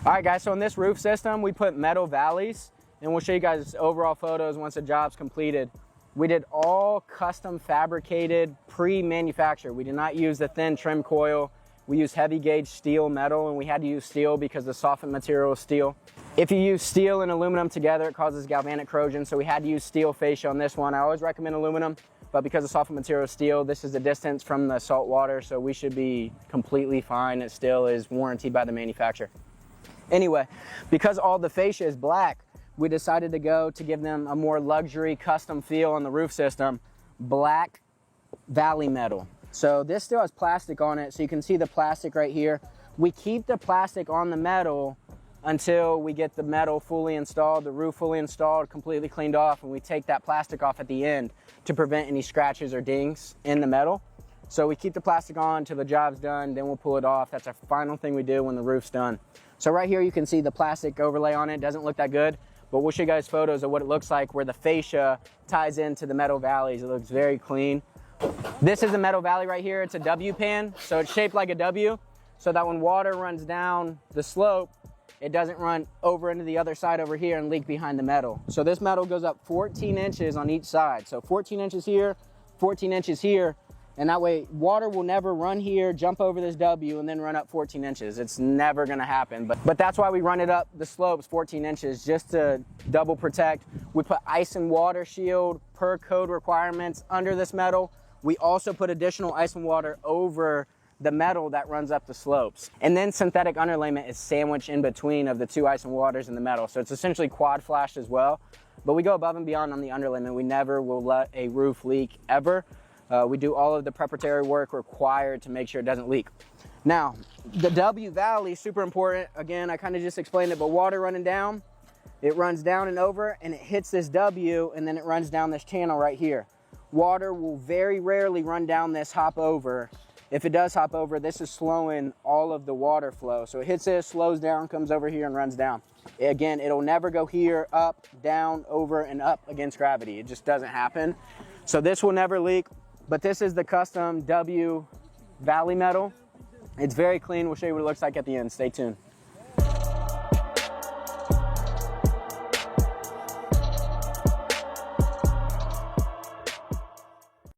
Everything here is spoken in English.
All right, guys, so in this roof system, we put metal valleys, and we'll show you guys overall photos once the job's completed. We did all custom fabricated, pre-manufactured. We did not use the thin trim coil. We use heavy gauge steel metal, and we had to use steel because the softened material is steel. If you use steel and aluminum together, it causes galvanic corrosion, so we had to use steel fascia on this one. I always recommend aluminum, but because the softened material is steel, this is the distance from the salt water, so we should be completely fine. It still is warranted by the manufacturer. Anyway, because all the fascia is black, we decided to go to give them a more luxury custom feel on the roof system, black valley metal. So this still has plastic on it, so you can see the plastic right here. We keep the plastic on the metal until we get the metal fully installed, the roof fully installed, completely cleaned off, and we take that plastic off at the end to prevent any scratches or dings in the metal. So we keep the plastic on until the job's done, then we'll pull it off. That's our final thing we do when the roof's done. So right here you can see the plastic overlay on it. Doesn't look that good, but we'll show you guys photos of what it looks like where the fascia ties into the metal valleys. It looks very clean. This is a metal valley right here. It's a W pan, so it's shaped like a W, so that when water runs down the slope, it doesn't run over into the other side over here and leak behind the metal. So this metal goes up 14 inches on each side. So 14 inches here, 14 inches here, and that way water will never run here, jump over this W, and then run up 14 inches. It's never gonna happen, but that's why we run it up the slopes 14 inches, just to double protect. We put ice and water shield per code requirements under this metal. We also put additional ice and water over the metal that runs up the slopes. And then synthetic underlayment is sandwiched in between of the two ice and waters in the metal. So it's essentially quad flashed as well, but we go above and beyond on the underlayment. We never will let a roof leak ever. We do all of the preparatory work required to make sure it doesn't leak. Now, the W valley is super important. Again, I kind of just explained it, but water running down, it runs down and over and it hits this W and then it runs down this channel right here. Water will very rarely run down this hop over. If it does hop over, this is slowing all of the water flow. So it hits this, slows down, comes over here and runs down. Again, it'll never go here, up, down, over, and up against gravity. It just doesn't happen. So this will never leak, but this is the custom W valley metal. It's very clean. We'll show you what it looks like at the end. Stay tuned.